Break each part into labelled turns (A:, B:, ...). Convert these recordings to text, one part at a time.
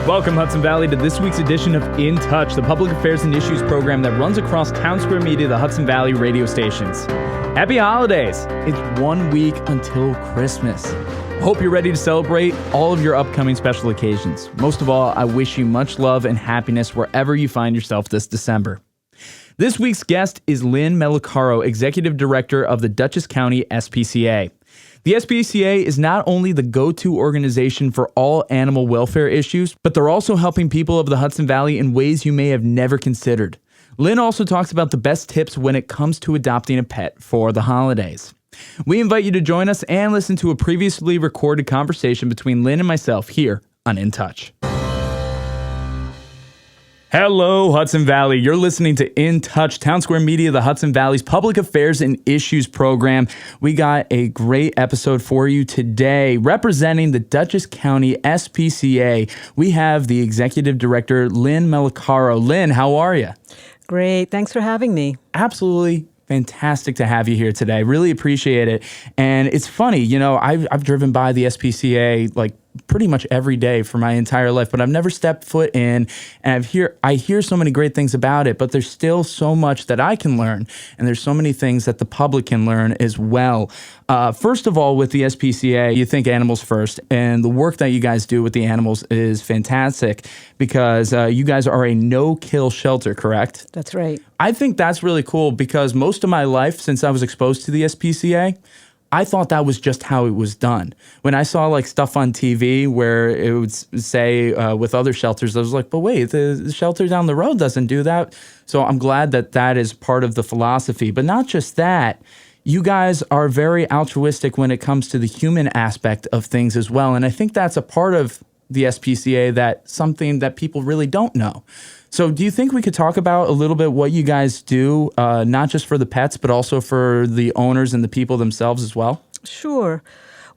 A: Welcome, Hudson Valley, to this week's edition of In Touch, the public affairs and issues program that runs across Townsquare Media, the Hudson Valley radio stations. Happy holidays! It's 1 week until Christmas. Hope you're ready to celebrate all of your upcoming special occasions. Most of all, I wish you much love and happiness wherever you find yourself this December. This week's guest is Lynne Meloccaro, Executive Director of the Dutchess County SPCA. The SPCA is not only the go-to organization for all animal welfare issues, but they're also helping people of the Hudson Valley in ways you may have never considered. Lynne also talks about the best tips when it comes to adopting a pet for the holidays. We invite you to join us and listen to a previously recorded conversation between Lynne and myself here on In Touch. Hello, Hudson Valley. You're listening to In Touch, Townsquare Media, the Hudson Valley's public affairs and issues program. We got a great episode for you today. Representing the Dutchess County SPCA, we have the Executive Director, Lynne Meloccaro. Lynne, how are you?
B: Great. Thanks for having me.
A: Absolutely fantastic to have you here today. Really appreciate it. And it's funny, you know, I've driven by the SPCA like pretty much every day for my entire life, but I've never stepped foot in, and I hear so many great things about it, but there's still so much that I can learn, and there's so many things that the public can learn as well. First of all, with the SPCA, you think animals first, and the work that you guys do with the animals is fantastic because you guys are a no-kill shelter, correct?
B: That's right.
A: I think that's really cool because most of my life, since I was exposed to the SPCA, I thought that was just how it was done. When I saw like stuff on TV where it would say with other shelters, I was like, but wait, the shelter down the road doesn't do that. So I'm glad that that is part of the philosophy. But not just that, you guys are very altruistic when it comes to the human aspect of things as well. And I think that's a part of the SPCA that something that people really don't know. So do you think we could talk about a little bit what you guys do, not just for the pets, but also for the owners and the people themselves as well?
B: Sure.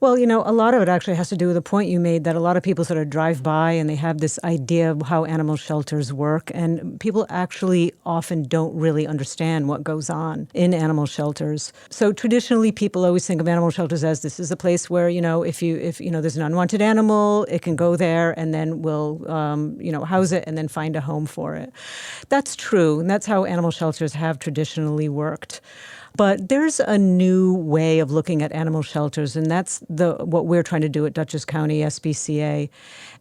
B: Well, you know, a lot of it actually has to do with the point you made that a lot of people sort of drive by and they have this idea of how animal shelters work, and people actually often don't really understand what goes on in animal shelters. So traditionally, people always think of animal shelters as this is a place where, you know, if there's an unwanted animal, it can go there and then we'll, house it and then find a home for it. That's true, and that's how animal shelters have traditionally worked. But there's a new way of looking at animal shelters, and that's what we're trying to do at Dutchess County SPCA.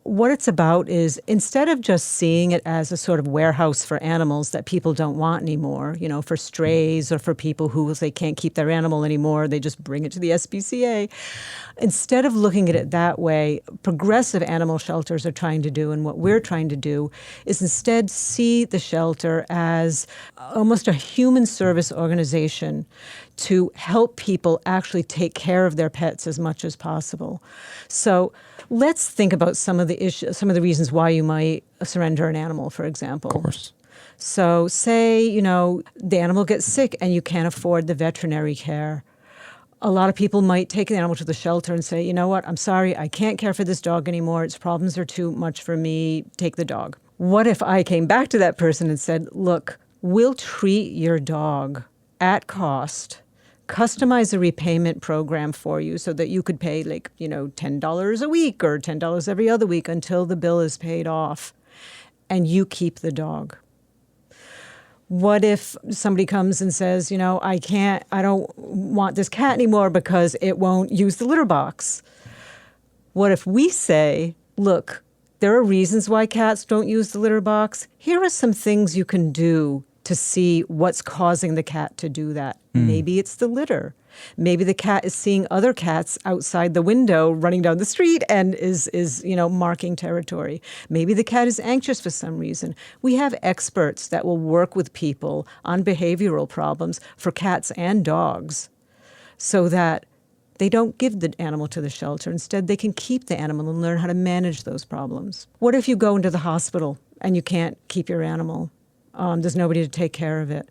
B: What it's about is instead of just seeing it as a sort of warehouse for animals that people don't want anymore, you know, for strays or for people who they can't keep their animal anymore, they just bring it to the SPCA. Instead of looking at it that way, progressive animal shelters are trying to do, and what we're trying to do is instead see the shelter as almost a human service organization to help people actually take care of their pets as much as possible. So let's think about some of the reasons why you might surrender an animal, for example.
A: Of course.
B: So say, you know, the animal gets sick and you can't afford the veterinary care. A lot of people might take an animal to the shelter and say, you know what, I'm sorry, I can't care for this dog anymore. Its problems are too much for me. Take the dog. What if I came back to that person and said, look, we'll treat your dog at cost, customize a repayment program for you so that you could pay like, you know, $10 a week or $10 every other week until the bill is paid off, and you keep the dog. What if somebody comes and says, you know, I don't want this cat anymore because it won't use the litter box? What if we say, look, there are reasons why cats don't use the litter box. Here are some things you can do to see what's causing the cat to do that. Maybe it's the litter. Maybe the cat is seeing other cats outside the window running down the street and is marking territory. Maybe the cat is anxious for some reason. We have experts that will work with people on behavioral problems for cats and dogs so that they don't give the animal to the shelter. Instead, they can keep the animal and learn how to manage those problems. What if you go into the hospital and you can't keep your animal? There's nobody to take care of it.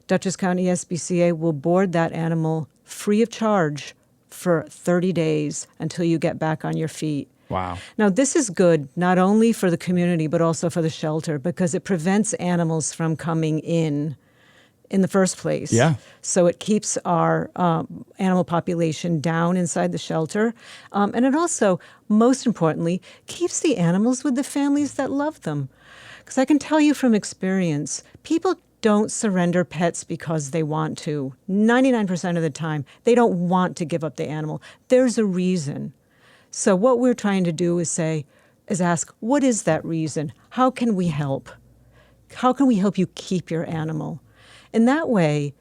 B: Dutchess County SPCA will board that animal free of charge for 30 days until you get back on your feet.
A: Wow.
B: Now, this is good not only for the community but also for the shelter because it prevents animals from coming in in the first place.
A: Yeah.
B: So it keeps our animal population down inside the shelter. And it also, most importantly, keeps the animals with the families that love them. Because I can tell you from experience, people don't surrender pets because they want to. 99% of the time, they don't want to give up the animal. There's a reason. So what we're trying to do is ask, what is that reason? How can we help? How can we help you keep your animal? In that way,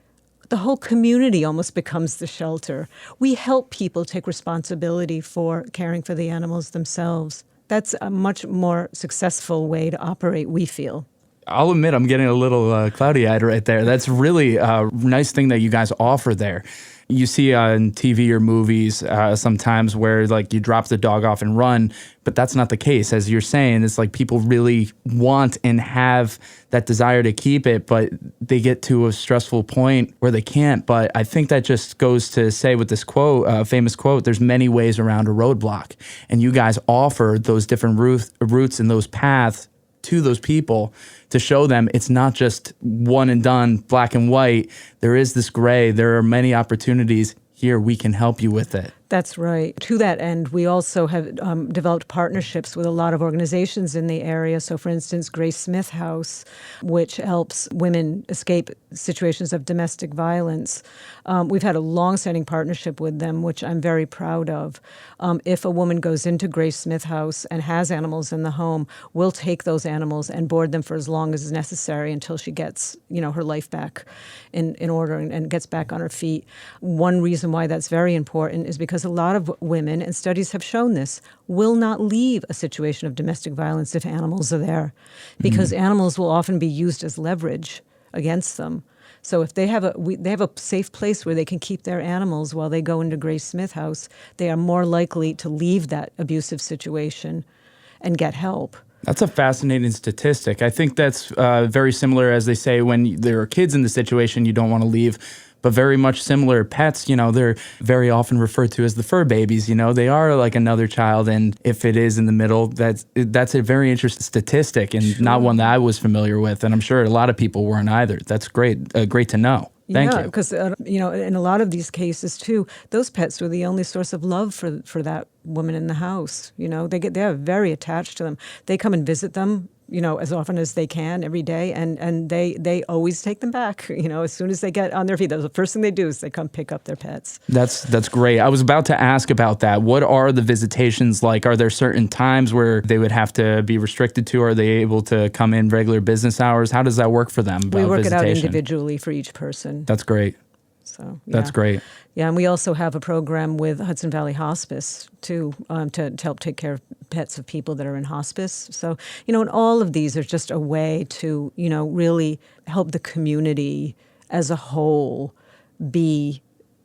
B: the whole community almost becomes the shelter. We help people take responsibility for caring for the animals themselves. That's a much more successful way to operate, we feel.
A: I'll admit I'm getting a little cloudy-eyed right there. That's really a nice thing that you guys offer there. You see on TV or movies sometimes where like you drop the dog off and run, but that's not the case. As you're saying, it's like people really want and have that desire to keep it, but they get to a stressful point where they can't. But I think that just goes to say with this quote, famous quote, there's many ways around a roadblock. And you guys offer those different routes and those paths to those people to show them it's not just one and done, black and white. There is this gray. There are many opportunities. Here, we can help you with it.
B: That's right. To that end, we also have developed partnerships with a lot of organizations in the area. So, for instance, Grace Smith House, which helps women escape situations of domestic violence. We've had a long-standing partnership with them, which I'm very proud of. If a woman goes into Grace Smith House and has animals in the home, we'll take those animals and board them for as long as is necessary until she gets, her life back in order and gets back on her feet. One reason why that's very important is because a lot of women, and studies have shown this, will not leave a situation of domestic violence if animals are there, because animals will often be used as leverage against them. So if they have a safe place where they can keep their animals while they go into Grace Smith House, they are more likely to leave that abusive situation and get help.
A: That's a fascinating statistic. I think that's very similar, as they say, when there are kids in the situation, you don't want to leave. But very much similar, pets, they're very often referred to as the fur babies. They are like another child. And if it is in the middle, that's a very interesting statistic and not one that I was familiar with. And I'm sure a lot of people weren't either. That's great. Great to know. Thank you.
B: Yeah, because, in a lot of these cases, too, those pets were the only source of love for that woman in the house. They are very attached to them. They come and visit them, as often as they can every day, and they always take them back, as soon as they get on their feet. That's the first thing they do is they come pick up their pets. That's
A: great. I was about to ask about that. What are the visitations like? Are there certain times where they would have to be restricted to? Are they able to come in regular business hours? How does that work for them?
B: We work it out individually for each person.
A: That's great.
B: So
A: That's great.
B: Yeah, and we also have a program with Hudson Valley Hospice, too, to help take care of pets of people that are in hospice. So, and all of these are just a way to, really help the community as a whole be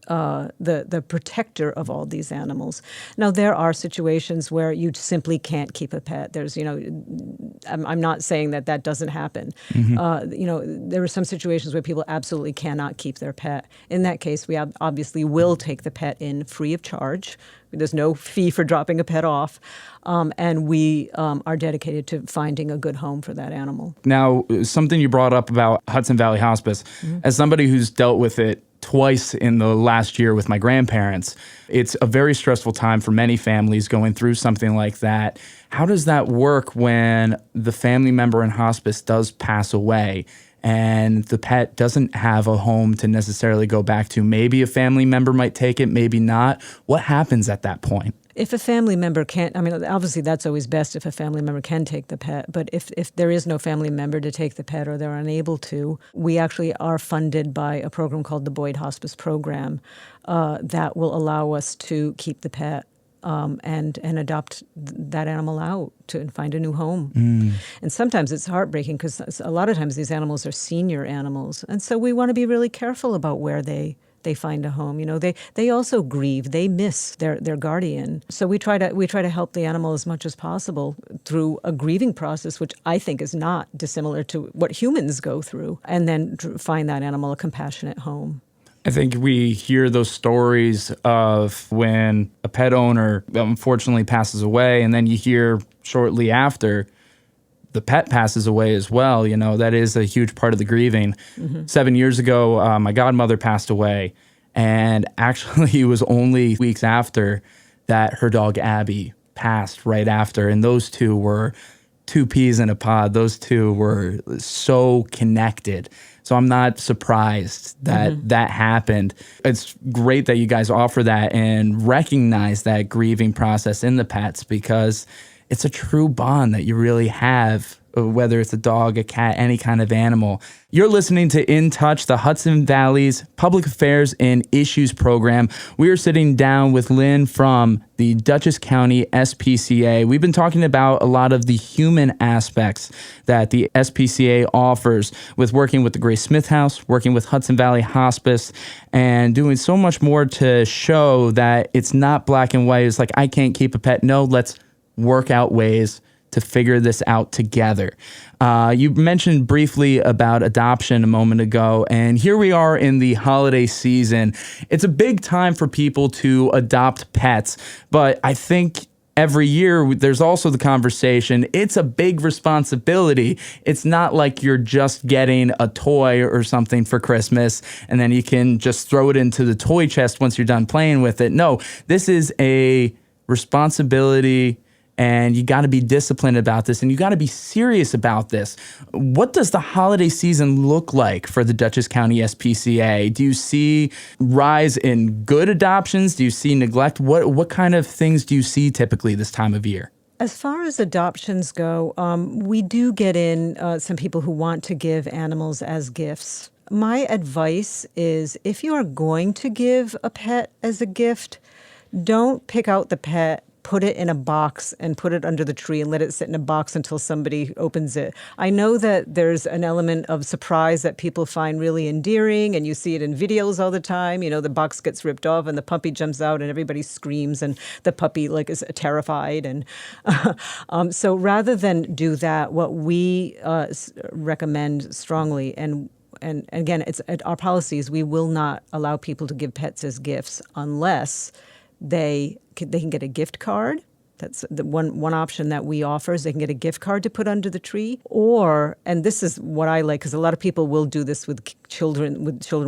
B: the protector of all these animals. Now, there are situations where you simply can't keep a pet. There's, I'm not saying that doesn't happen. There are some situations where people absolutely cannot keep their pet. In that case, we obviously will take the pet in free of charge. There's no fee for dropping a pet off. And we are dedicated to finding a good home for that animal.
A: Now, something you brought up about Hudson Valley Hospice, as somebody who's dealt with it twice in the last year with my grandparents, it's a very stressful time for many families going through something like that. How does that work when the family member in hospice does pass away and the pet doesn't have a home to necessarily go back to? Maybe a family member might take it, maybe not. What happens at that point?
B: If a family member can't, obviously that's always best if a family member can take the pet, but if there is no family member to take the pet or they're unable to, we actually are funded by a program called the Boyd Hospice Program that will allow us to keep the pet and adopt that animal out and find a new home. And sometimes it's heartbreaking because a lot of times these animals are senior animals, and so we want to be really careful about where they find a home. They also grieve. They miss their guardian. So we try to help the animal as much as possible through a grieving process, which I think is not dissimilar to what humans go through, and then find that animal a compassionate home.
A: I think we hear those stories of when a pet owner unfortunately passes away, and then you hear shortly after the pet passes away as well, that is a huge part of the grieving. 7 years ago, my godmother passed away, and actually it was only weeks after that her dog Abby passed right after, and those two were two peas in a pod. Those two were so connected. So I'm not surprised that that happened. It's great that you guys offer that and recognize that grieving process in the pets, because it's a true bond that you really have, whether it's a dog, a cat, any kind of animal. You're listening to In Touch, the Hudson Valley's Public Affairs and Issues program. We are sitting down with Lynne from the Dutchess County SPCA. We've been talking about a lot of the human aspects that the SPCA offers with working with the Grace Smith House, working with Hudson Valley Hospice, and doing so much more to show that it's not black and white. It's like, I can't keep a pet. No, let's work out ways to figure this out together. You mentioned briefly about adoption a moment ago, and here we are in the holiday season. It's a big time for people to adopt pets, but I think every year there's also the conversation, it's a big responsibility. It's not like you're just getting a toy or something for Christmas and then you can just throw it into the toy chest once you're done playing with it. No, this is a responsibility, and you got to be disciplined about this, and you got to be serious about this. What does the holiday season look like for the Dutchess County SPCA? Do you see rise in good adoptions? Do you see neglect? What kind of things do you see typically this time of year?
B: As far as adoptions go, we do get in some people who want to give animals as gifts. My advice is, if you are going to give a pet as a gift, don't pick out the pet, put it in a box and put it under the tree and let it sit in a box until somebody opens it. I know that there's an element of surprise that people find really endearing, and you see it in videos all the time. The box gets ripped off and the puppy jumps out and everybody screams and the puppy is terrified. And so rather than do that, what we recommend strongly, and again, it's our policy is we will not allow people to give pets as gifts unless they can get a gift card. That's the one option that we offer, is they can get a gift card to put under the tree. Or, and this is what I like, because a lot of people will do this with children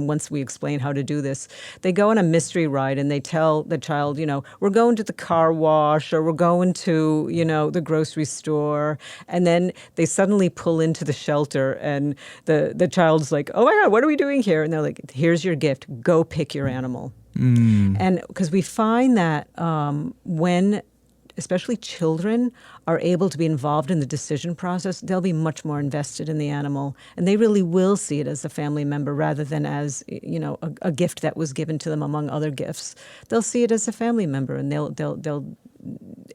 B: once we explain how to do this. They go on a mystery ride and they tell the child, we're going to the car wash, or we're going to, the grocery store. And then they suddenly pull into the shelter and the child's like, oh my God, what are we doing here? And they're like, here's your gift. Go pick your animal. And because we find that when especially children are able to be involved in the decision process, they'll be much more invested in the animal, and they really will see it as a family member rather than as a gift that was given to them among other gifts. They'll see it as a family member, and they'll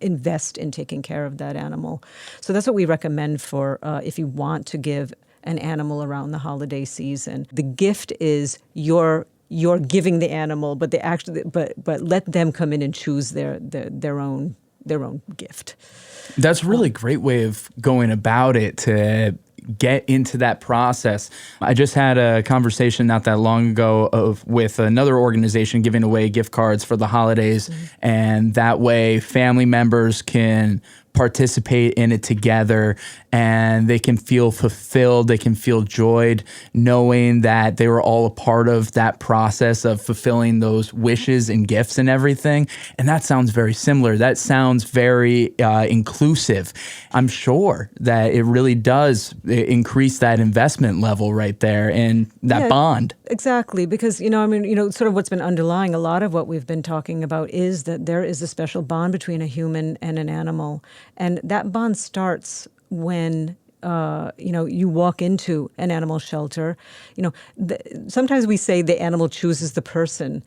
B: invest in taking care of that animal. So that's what we recommend for if you want to give an animal around the holiday season. The gift is you're giving the animal, but but let them come in and choose their own gift.
A: That's a really great way of going about it, to get into that process. I just had a conversation not that long ago with another organization giving away gift cards for the holidays, and that way family members can participate in it together, and they can feel fulfilled, they can feel joyed, knowing that they were all a part of that process of fulfilling those wishes and gifts and everything. And that sounds very similar. That sounds very inclusive. I'm sure that it really does increase that investment level right there and that bond.
B: Exactly, because, sort of what's been underlying a lot of what we've been talking about is that there is a special bond between a human and an animal. And that bond starts when you walk into an animal shelter. Sometimes we say the animal chooses the person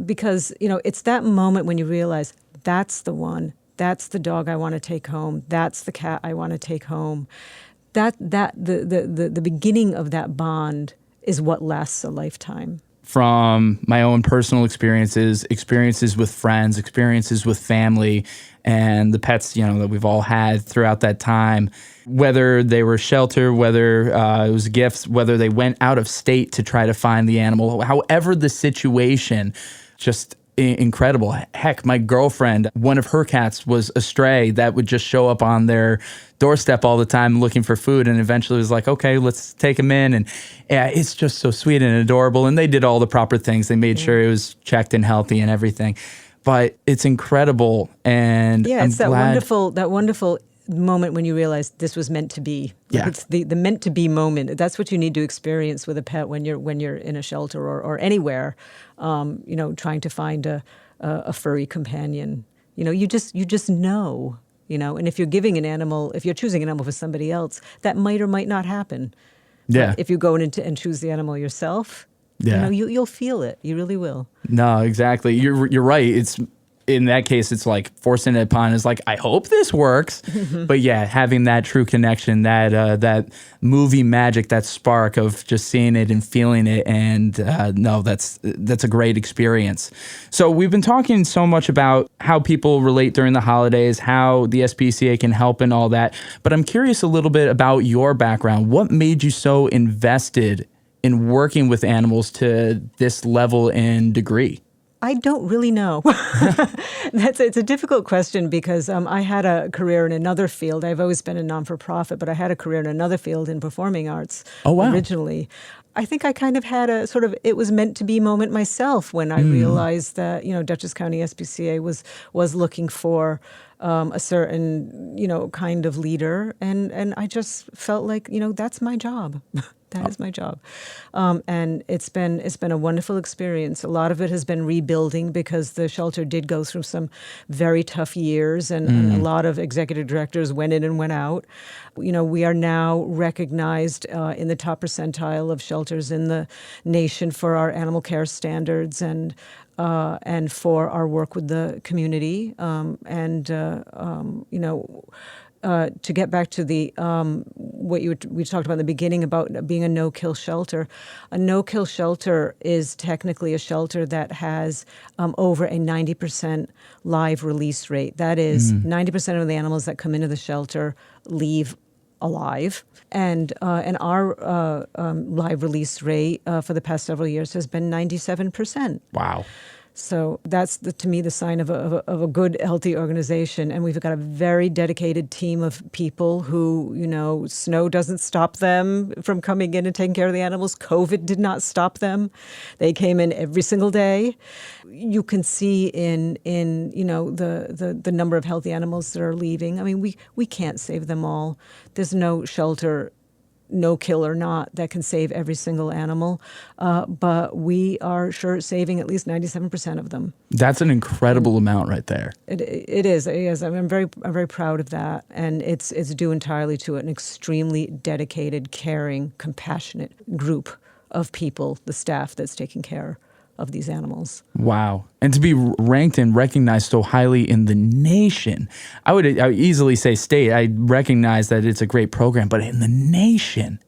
B: because it's that moment when you realize that's the one, that's the dog I want to take home, that's the cat I want to take home. The beginning of that bond is what lasts a lifetime.
A: From my own personal experiences with friends, experiences with family, and the pets, that we've all had throughout that time, whether they were shelter, whether it was gifts, whether they went out of state to try to find the animal, however the situation, just incredible. Heck, my girlfriend, one of her cats was a stray that would just show up on their doorstep all the time looking for food, and eventually was like, okay, let's take him in. And yeah, it's just so sweet and adorable. And they did all the proper things. They made sure it was checked and healthy and everything. But it's incredible. And
B: yeah,
A: I'm
B: it's
A: glad.
B: that wonderful moment when you realize this was meant to be.
A: Yeah.
B: It's the meant to be moment. That's what you need to experience with a pet when you're in a shelter or anywhere, trying to find a furry companion. You just know, and if you're giving if you're choosing an animal for somebody else, that might or might not happen.
A: Yeah.
B: But if you go in and choose the animal yourself, you'll feel it. You really will.
A: No, exactly. You're right. It's in that case, it's like forcing it upon is like, I hope this works. But yeah, having that true connection, that movie magic, that spark of just seeing it and feeling it. And no, that's a great experience. So we've been talking so much about how people relate during the holidays, how the SPCA can help and all that. But I'm curious a little bit about your background. What made you so invested in working with animals to this level and degree?
B: I don't really know. It's a difficult question because I had a career in another field. I've always been a non-for-profit, but I had a career in another field in performing arts originally. I think I kind of had a sort of it was meant to be moment myself when I realized that, Dutchess County SPCA was looking for a certain, kind of leader. And I just felt like, that's my job. That is my job. And it's been a wonderful experience. A lot of it has been rebuilding because the shelter did go through some very tough years and a lot of executive directors went in and went out. We are now recognized in the top percentile of shelters in the nation for our animal care standards and for our work with the community. To get back to the we talked about in the beginning about being a no-kill shelter. A no-kill shelter is technically a shelter that has over a 90% live release rate. That is, 90% of the animals that come into the shelter leave alive. And our live release rate for the past several years has been 97%.
A: Wow.
B: So that's, to me, the sign of a good, healthy organization. And we've got a very dedicated team of people who, snow doesn't stop them from coming in and taking care of the animals. COVID did not stop them. They came in every single day. You can see in the number of healthy animals that are leaving. I mean, we can't save them all. There's no shelter, no kill or not, that can save every single animal, but we are sure saving at least 97% of them.
A: That's an incredible amount right there.
B: It is. I'm very proud of that, and it's due entirely to an extremely dedicated, caring, compassionate group of people, the staff that's taking care of these animals.
A: Wow. And to be ranked and recognized so highly in the nation, I would easily say state. I recognize that it's a great program, but in the nation,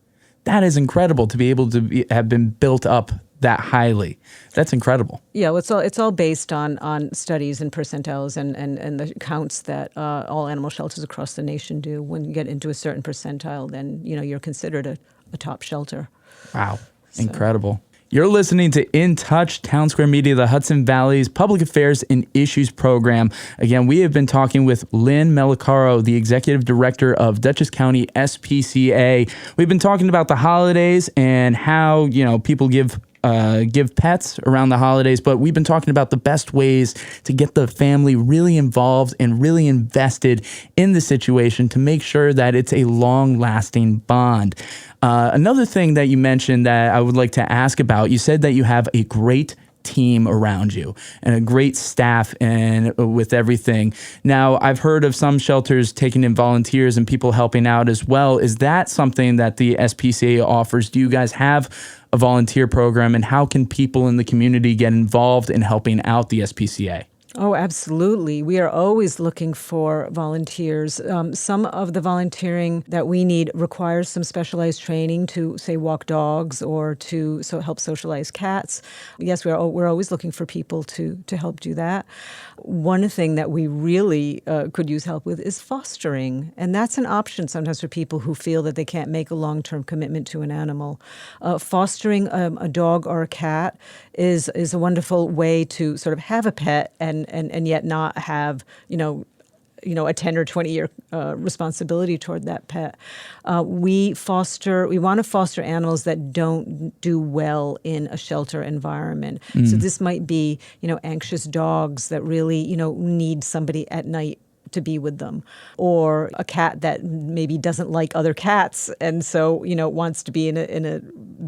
A: that is incredible to be able to have been built up that highly. That's incredible.
B: Yeah, well, it's all based on studies and percentiles and the counts that all animal shelters across the nation do. When you get into a certain percentile, then you're considered a top shelter.
A: Wow. Incredible. You're listening to In Touch, Townsquare Media, the Hudson Valley's Public Affairs and Issues program. Again, we have been talking with Lynne Meloccaro, the Executive Director of Dutchess County SPCA. We've been talking about the holidays and how, people give pets around the holidays, but we've been talking about the best ways to get the family really involved and really invested in the situation to make sure that it's a long-lasting bond. Another thing that you mentioned that I would like to ask about, you said that you have a great team around you and a great staff and with everything. Now, I've heard of some shelters taking in volunteers and people helping out as well. Is that something that the SPCA offers? Do you guys have a volunteer program, and how can people in the community get involved in helping out the SPCA?
B: Oh, absolutely. We are always looking for volunteers. Some of the volunteering that we need requires some specialized training to, say, walk dogs or to help socialize cats. Yes, we're always looking for people to help do that. One thing that we really could use help with is fostering, and that's an option sometimes for people who feel that they can't make a long-term commitment to an animal. Fostering a dog or a cat is a wonderful way to sort of have a pet and yet not have, a 10 or 20 year responsibility toward that pet. We want to foster animals that don't do well in a shelter environment. So this might be, anxious dogs that really, need somebody at night to be with them, or a cat that maybe doesn't like other cats and so wants to be in a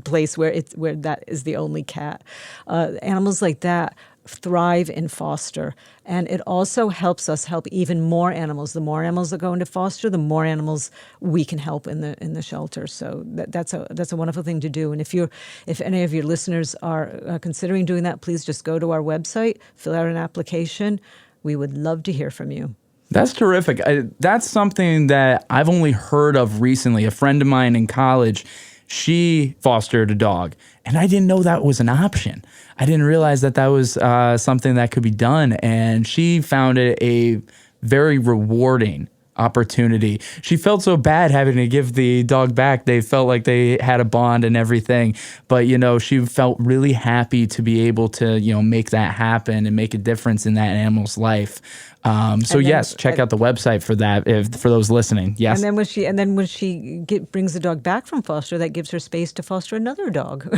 B: place where that is the only cat. Animals like that thrive in foster, and it also helps us help even more animals. The more animals that go into foster, the more animals we can help in the shelter. So that's a wonderful thing to do. And if any of your listeners are considering doing that, please just go to our website, fill out an application. We would love to hear from you.
A: That's terrific. That's something that I've only heard of recently. A friend of mine in college, she fostered a dog, and I didn't know that was an option. I didn't realize that was something that could be done, and she found it a very rewarding opportunity. She felt so bad having to give the dog back. They felt like they had a bond and everything, but she felt really happy to be able to make that happen and make a difference in that animal's life. Yes, check out the website for that for those listening. Yes.
B: And then when she brings the dog back from foster, that gives her space to foster another dog.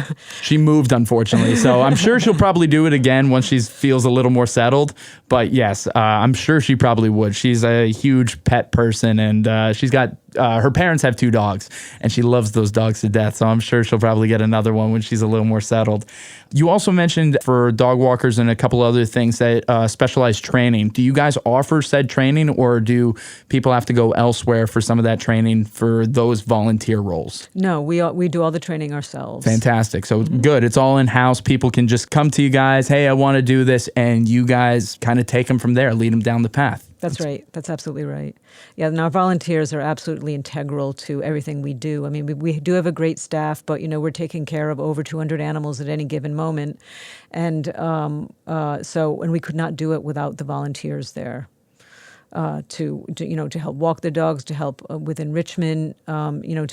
A: She moved, unfortunately, so I'm sure she'll probably do it again once she feels a little more settled. But yes, I'm sure she probably would. She's a huge pet person, and she's got her parents have 2 dogs, and she loves those dogs to death. So I'm sure she'll probably get another one when she's a little more settled. You also mentioned for dog walkers and a couple other things that specialized training. Do you guys offer said training, or do people have to go elsewhere for some of that training for those volunteer roles?
B: No, we do all the training ourselves.
A: Fantastic. So good. It's all in-house. People can just come to you guys, hey, I want to do this, and you guys kind of take them from there, lead them down the path.
B: That's right. That's absolutely right. Yeah, and our volunteers are absolutely integral to everything we do. I mean, we do have a great staff, but, we're taking care of over 200 animals at any given moment. And and we could not do it without the volunteers there. To help walk the dogs, to help with enrichment, to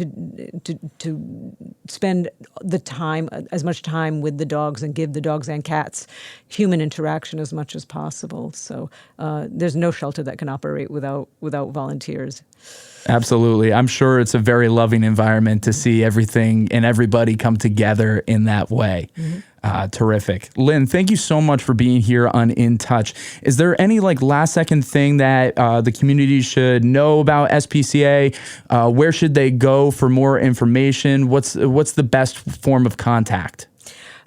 B: spend the time, as much time with the dogs, and give the dogs and cats human interaction as much as possible. So there's no shelter that can operate without volunteers.
A: Absolutely. I'm sure it's a very loving environment to see everything and everybody come together in that way. Terrific. Lynne, thank you so much for being here on In Touch. Is there any last second thing that the community should know about SPCA? Where should they go for more information? What's the best form of contact?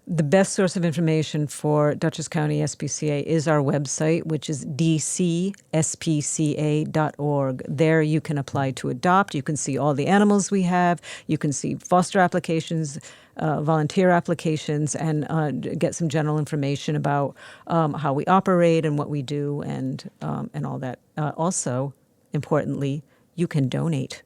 B: The best source of information for Dutchess County SPCA is our website, which is dcspca.org. There you can apply to adopt. You can see all the animals we have. You can see foster applications, volunteer applications, and get some general information about how we operate and what we do and all that. Also, importantly, you can donate.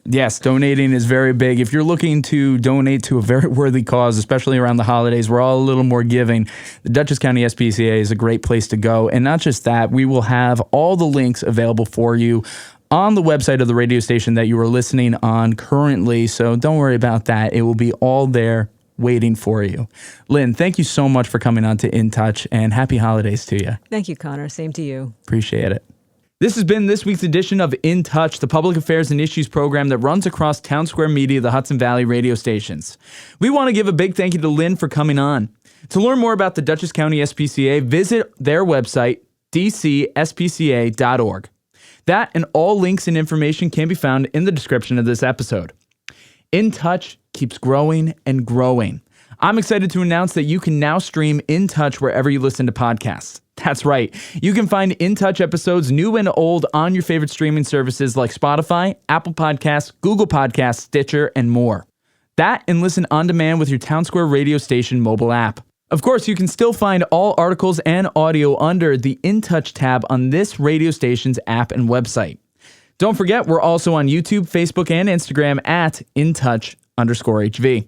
A: Yes, donating is very big. If you're looking to donate to a very worthy cause, especially around the holidays, we're all a little more giving. The Dutchess County SPCA is a great place to go. And not just that, we will have all the links available for you on the website of the radio station that you are listening on currently. So don't worry about that. It will be all there waiting for you. Lynne, thank you so much for coming on to In Touch, and happy holidays to you.
B: Thank you, Connor. Same to you.
A: Appreciate it. This has been this week's edition of In Touch, the public affairs and issues program that runs across Townsquare Media, the Hudson Valley radio stations. We want to give a big thank you to Lynne for coming on. To learn more about the Dutchess County SPCA, visit their website, dcspca.org. That and all links and information can be found in the description of this episode. In Touch keeps growing and growing. I'm excited to announce that you can now stream In Touch wherever you listen to podcasts. That's right. You can find In Touch episodes, new and old, on your favorite streaming services like Spotify, Apple Podcasts, Google Podcasts, Stitcher, and more. That and listen on demand with your Townsquare radio station mobile app. Of course, you can still find all articles and audio under the In Touch tab on this radio station's app and website. Don't forget, we're also on YouTube, Facebook, and Instagram at InTouch_HV.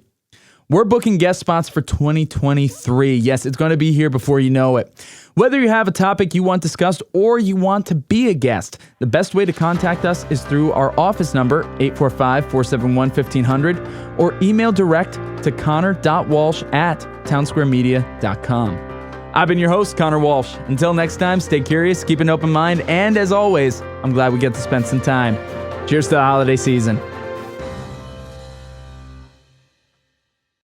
A: We're booking guest spots for 2023. Yes, it's going to be here before you know it. Whether you have a topic you want discussed or you want to be a guest, the best way to contact us is through our office number, 845-471-1500, or email direct to connor.walsh@townsquaremedia.com. I've been your host, Connor Walsh. Until next time, stay curious, keep an open mind, and as always, I'm glad we get to spend some time. Cheers to the holiday season.